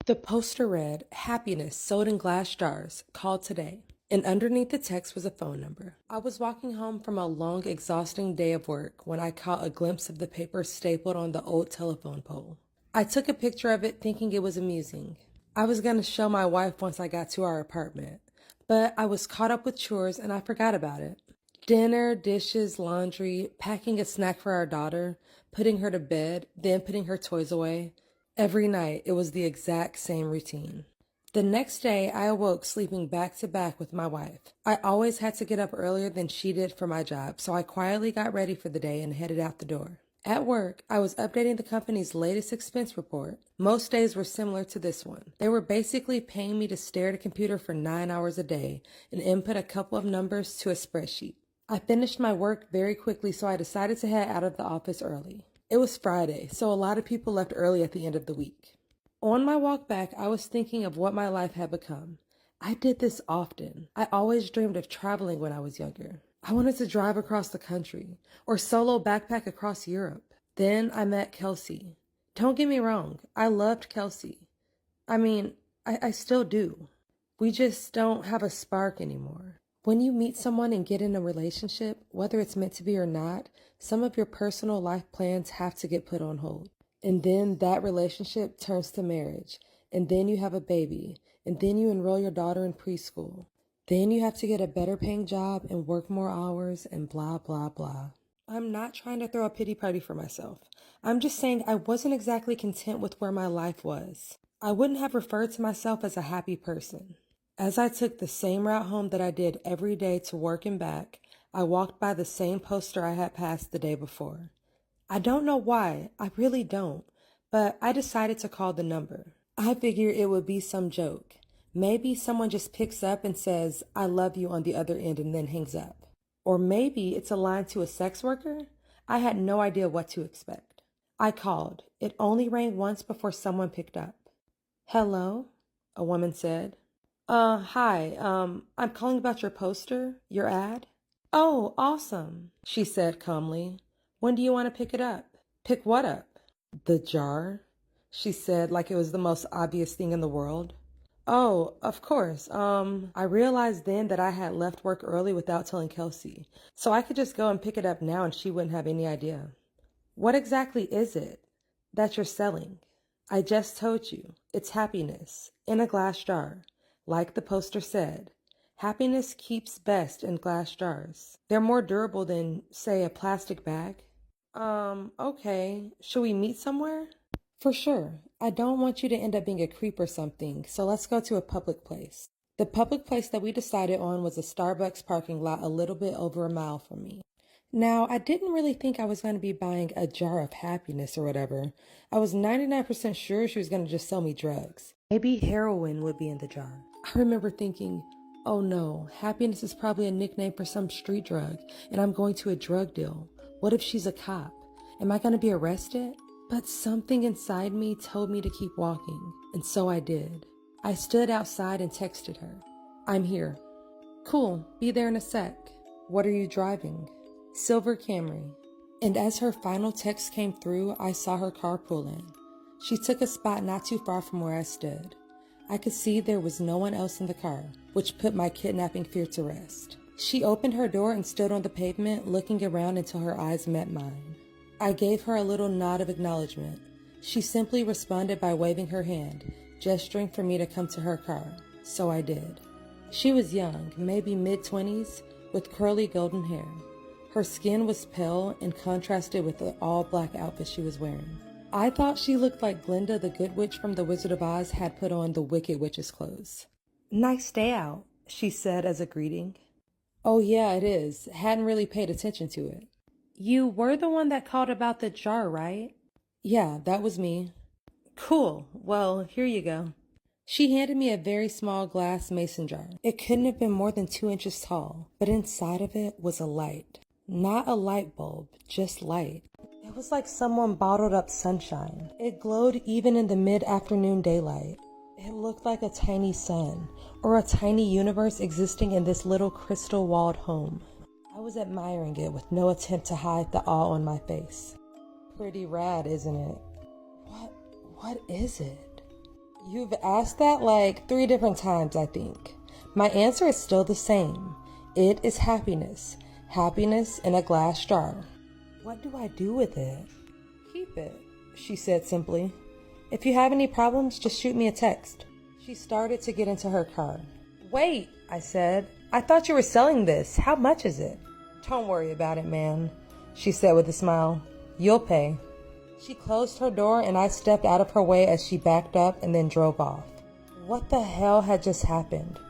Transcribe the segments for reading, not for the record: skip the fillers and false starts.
The poster read, "Happiness sold in glass jars. Call today." And underneath the text was a phone number. I was walking home from a long, exhausting day of work when I caught a glimpse of the paper stapled on the old telephone pole. I took a picture of it thinking it was amusing. I was going to show my wife once I got to our apartment, but I was caught up with chores and I forgot about it. Dinner, dishes, laundry, packing a snack for our daughter, putting her to bed, then putting her toys away. Every night, it was the exact same routine. The next day, I awoke sleeping back to back with my wife. I always had to get up earlier than she did for my job, so I quietly got ready for the day and headed out the door. At work, I was updating the company's latest expense report. Most days were similar to this one. They were basically paying me to stare at a computer for 9 hours a day and input a couple of numbers to a spreadsheet. I finished my work very quickly, so I decided to head out of the office early. It was Friday, so a lot of people left early at the end of the week. On my walk back, I was thinking of what my life had become. I did this often. I always dreamed of traveling when I was younger. I wanted to drive across the country or solo backpack across Europe. Then I met Kelsey. Don't get me wrong, I loved Kelsey. I mean, I still do. We just don't have a spark anymore. When you meet someone and get in a relationship, whether it's meant to be or not, some of your personal life plans have to get put on hold. And then that relationship turns to marriage. And then you have a baby. And then you enroll your daughter in preschool. Then you have to get a better paying job and work more hours and blah, blah, blah. I'm not trying to throw a pity party for myself. I'm just saying I wasn't exactly content with where my life was. I wouldn't have referred to myself as a happy person. As I took the same route home that I did every day to work and back, I walked by the same poster I had passed the day before. I don't know why, I really don't, but I decided to call the number. I figured it would be some joke. Maybe someone just picks up and says, "I love you" on the other end and then hangs up. Or maybe it's a line to a sex worker? I had no idea what to expect. I called. It only rang once before someone picked up. "Hello?" a woman said. Hi, I'm calling about your poster, your ad." "Oh, awesome," she said calmly. "When do you want to pick it up?" "Pick what up?" "The jar," she said like it was the most obvious thing in the world. "Oh, of course. I realized then that I had left work early without telling Kelsey, so I could just go and pick it up now and she wouldn't have any idea." "What exactly is it that you're selling?" "I just told you. It's happiness in a glass jar. Like the poster said, happiness keeps best in glass jars. They're more durable than, say, a plastic bag." Okay. Should we meet somewhere?" "For sure. I don't want you to end up being a creep or something, so let's go to a public place." The public place that we decided on was a Starbucks parking lot a little bit over a mile from me. Now, I didn't really think I was going to be buying a jar of happiness or whatever. I was 99% sure she was going to just sell me drugs. Maybe heroin would be in the jar. I remember thinking, oh no, happiness is probably a nickname for some street drug, and I'm going to a drug deal. What if she's a cop? Am I going to be arrested? But something inside me told me to keep walking, and so I did. I stood outside and texted her. "I'm here." "Cool, be there in a sec." "What are you driving?" "Silver Camry." And as her final text came through, I saw her car pull in. She took a spot not too far from where I stood. I could see there was no one else in the car, which put my kidnapping fear to rest. She opened her door and stood on the pavement, looking around until her eyes met mine. I gave her a little nod of acknowledgement. She simply responded by waving her hand, gesturing for me to come to her car. So I did. She was young, maybe mid-20s, with curly golden hair. Her skin was pale and contrasted with the all-black outfit she was wearing. I thought she looked like Glinda the Good Witch from The Wizard of Oz had put on the Wicked Witch's clothes. "Nice day out," she said as a greeting. "Oh yeah, it is. Hadn't really paid attention to it." "You were the one that called about the jar, right?" "Yeah, that was me." "Cool. Well, here you go." She handed me a very small glass mason jar. It couldn't have been more than 2 inches tall, but inside of it was a light. Not a light bulb, just light. It was like someone bottled up sunshine. It glowed even in the mid-afternoon daylight. It looked like a tiny sun, or a tiny universe existing in this little crystal-walled home. I was admiring it with no attempt to hide the awe on my face. "Pretty rad, isn't it?" What is it?" You've asked that like 3 different times, I think. My answer is still the same. It is happiness. Happiness in a glass jar. What do I do with it? Keep it, she said simply. If you have any problems, just shoot me a text. She started to get into her car. Wait, I said. I thought you were selling this. How much is it? Don't worry about it, man, she said with a smile. You'll pay. She closed her door and I stepped out of her way as she backed up and then drove off. What the hell had just happened?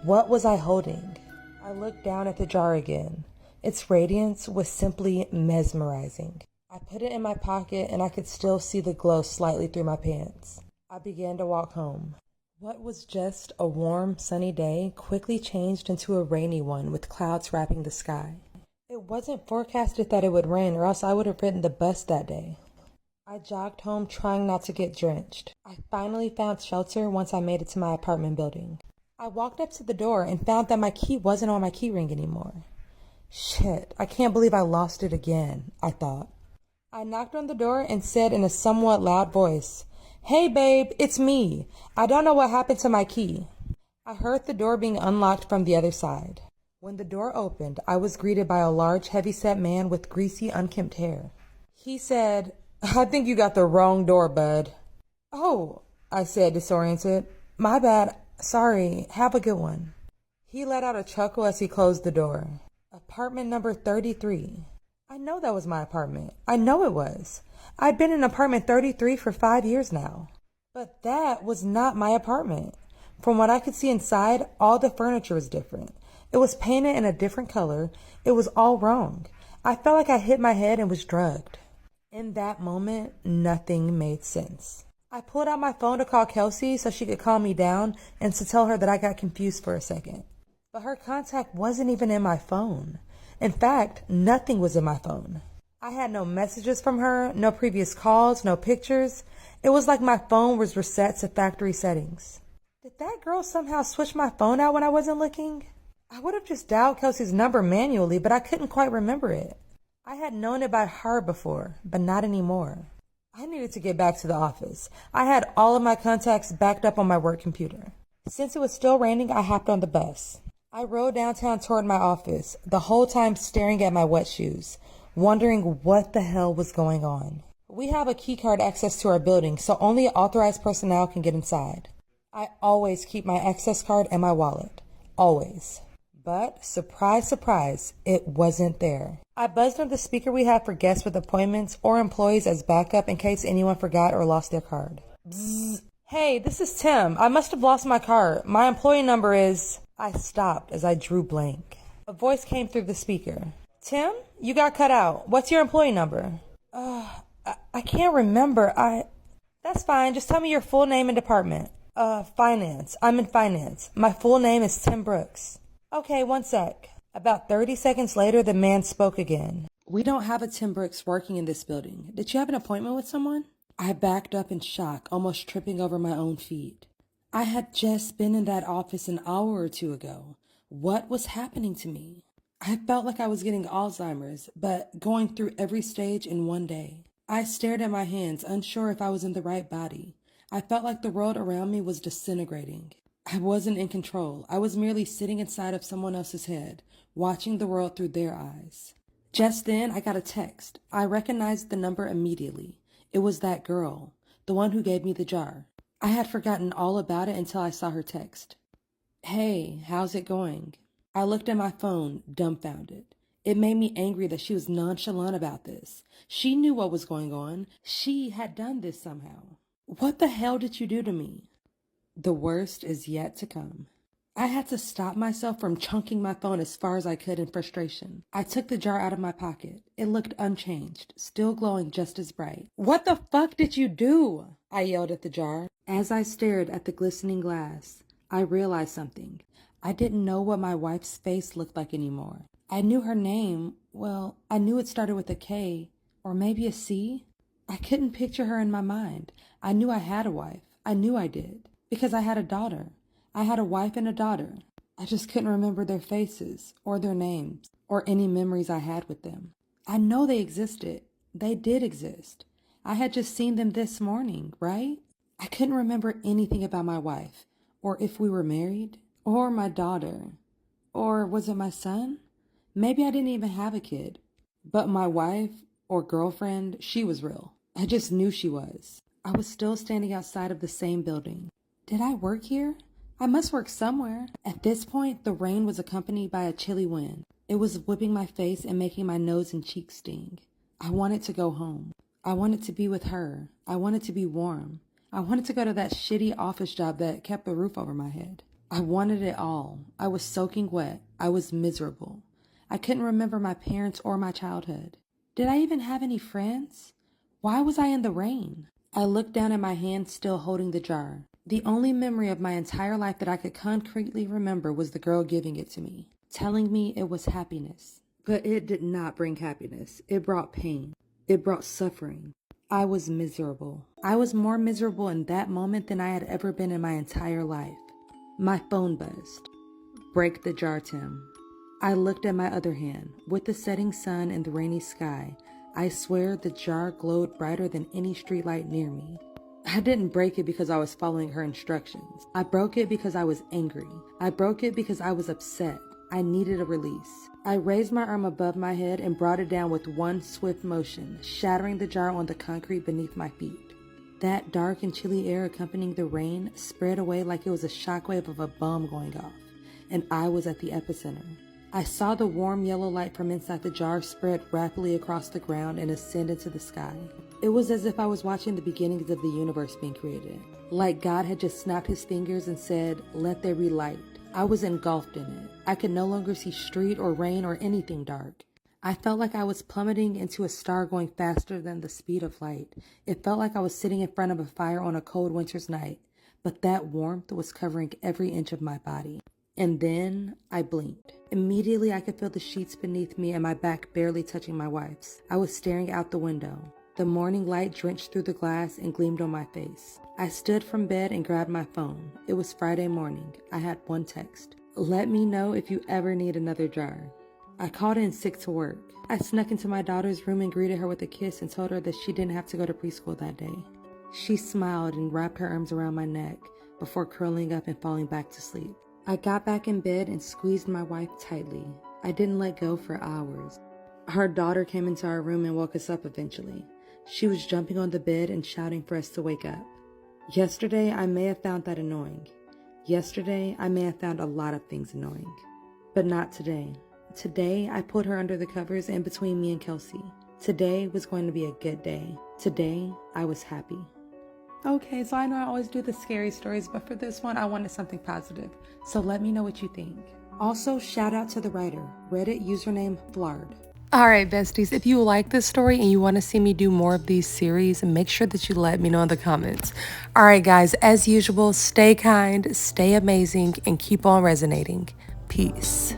What was I holding? I looked down at the jar again. Its radiance was simply mesmerizing. I put it in my pocket and I could still see the glow slightly through my pants. I began to walk home. What was just a warm, sunny day quickly changed into a rainy one with clouds wrapping the sky. It wasn't forecasted that it would rain or else I would have ridden the bus that day. I jogged home trying not to get drenched. I finally found shelter once I made it to my apartment building. I walked up to the door and found that my key wasn't on my key ring anymore. Shit, I can't believe I lost it again, I thought. I knocked on the door and said in a somewhat loud voice, "Hey babe, it's me. I don't know what happened to my key." I heard the door being unlocked from the other side. When the door opened, I was greeted by a large, heavy-set man with greasy, unkempt hair. He said, "I think you got the wrong door, bud." "Oh," I said, disoriented. "My bad. Sorry. Have a good one." He let out a chuckle as he closed the door. Apartment number 33. I know that was my apartment. I know it was. I'd been in apartment 33 for 5 years now. But that was not my apartment. From what I could see inside, all the furniture was different. It was painted in a different color. It was all wrong. I felt like I hit my head and was drugged. In that moment, nothing made sense. I pulled out my phone to call Kelsey so she could calm me down and to tell her that I got confused for a second. But her contact wasn't even in my phone. In fact, nothing was in my phone. I had no messages from her, no previous calls, no pictures. It was like my phone was reset to factory settings. Did that girl somehow switch my phone out when I wasn't looking? I would have just dialed Kelsey's number manually, but I couldn't quite remember it. I had known it by heart before, but not anymore. I needed to get back to the office. I had all of my contacts backed up on my work computer. Since it was still raining, I hopped on the bus. I rode downtown toward my office, the whole time staring at my wet shoes, wondering what the hell was going on. We have a keycard access to our building, so only authorized personnel can get inside. I always keep my access card and my wallet. Always. But, surprise, surprise, it wasn't there. I buzzed on the speaker we have for guests with appointments or employees as backup in case anyone forgot or lost their card. Bzzz. "Hey, this is Tim. I must have lost my card. My employee number is..." I stopped as I drew blank. A voice came through the speaker. "Tim, you got cut out. What's your employee number?" I can't remember. That's fine. Just tell me your full name and department." Finance. I'm in finance. My full name is Tim Brooks." "Okay, one sec." About 30 seconds later, the man spoke again. "We don't have a Tim Brooks working in this building. Did you have an appointment with someone?" I backed up in shock, almost tripping over my own feet. I had just been in that office an hour or two ago. What was happening to me? I felt like I was getting Alzheimer's, but going through every stage in one day. I stared at my hands, unsure if I was in the right body. I felt like the world around me was disintegrating. I wasn't in control. I was merely sitting inside of someone else's head, watching the world through their eyes. Just then, I got a text. I recognized the number immediately. It was that girl, the one who gave me the jar. I had forgotten all about it until I saw her text. "Hey, how's it going?" I looked at my phone, dumbfounded. It made me angry that she was nonchalant about this. She knew what was going on. She had done this somehow. What the hell did you do to me? The worst is yet to come. I had to stop myself from chunking my phone as far as I could in frustration. I took the jar out of my pocket. It looked unchanged, still glowing just as bright. "What the fuck did you do?" I yelled at the jar. As I stared at the glistening glass, I realized something. I didn't know what my wife's face looked like anymore. I knew her name. Well, I knew it started with a K, or maybe a C. I couldn't picture her in my mind. I knew I had a wife. I knew I did. Because I had a daughter. I had a wife and a daughter. I just couldn't remember their faces, or their names, or any memories I had with them. I know they existed. They did exist. I had just seen them this morning, right? I couldn't remember anything about my wife, or if we were married, or my daughter, or was it my son? Maybe I didn't even have a kid. But my wife or girlfriend, she was real. I just knew she was. I was still standing outside of the same building. Did I work here? I must work somewhere. At this point, the rain was accompanied by a chilly wind. It was whipping my face and making my nose and cheeks sting. I wanted to go home. I wanted to be with her. I wanted to be warm. I wanted to go to that shitty office job that kept a roof over my head. I wanted it all. I was soaking wet. I was miserable. I couldn't remember my parents or my childhood. Did I even have any friends? Why was I in the rain? I looked down at my hand still holding the jar. The only memory of my entire life that I could concretely remember was the girl giving it to me, telling me it was happiness. But it did not bring happiness. It brought pain. It brought suffering. I was miserable. I was more miserable in that moment than I had ever been in my entire life. My phone buzzed. Break the jar, Tim. I looked at my other hand. With the setting sun and the rainy sky, I swear the jar glowed brighter than any streetlight near me. I didn't break it because I was following her instructions. I broke it because I was angry. I broke it because I was upset. I needed a release. I raised my arm above my head and brought it down with one swift motion, shattering the jar on the concrete beneath my feet. That dark and chilly air accompanying the rain spread away like it was a shockwave of a bomb going off, and I was at the epicenter. I saw the warm yellow light from inside the jar spread rapidly across the ground and ascend into the sky. It was as if I was watching the beginnings of the universe being created, like God had just snapped his fingers and said, "Let there be light." I was engulfed in it. I could no longer see street or rain or anything dark. I felt like I was plummeting into a star going faster than the speed of light. It felt like I was sitting in front of a fire on a cold winter's night, but that warmth was covering every inch of my body. And then I blinked. Immediately, I could feel the sheets beneath me and my back barely touching my wife's. I was staring out the window. The morning light drenched through the glass and gleamed on my face. I stood from bed and grabbed my phone. It was Friday morning. I had one text. "Let me know if you ever need another jar." I called in sick to work. I snuck into my daughter's room and greeted her with a kiss and told her that she didn't have to go to preschool that day. She smiled and wrapped her arms around my neck before curling up and falling back to sleep. I got back in bed and squeezed my wife tightly. I didn't let go for hours. Her daughter came into our room and woke us up eventually. She was jumping on the bed and shouting for us to wake up. Yesterday, I may have found that annoying. Yesterday, I may have found a lot of things annoying. But not today. Today, I put her under the covers in between me and Kelsey. Today was going to be a good day. Today, I was happy. Okay, so I know I always do the scary stories, but for this one, I wanted something positive. So let me know what you think. Also, shout out to the writer, Reddit username Flard. All right, besties, if you like this story and you want to see me do more of these series, make sure that you let me know in the comments. All right, guys, as usual, stay kind, stay amazing, and keep on resonating. Peace.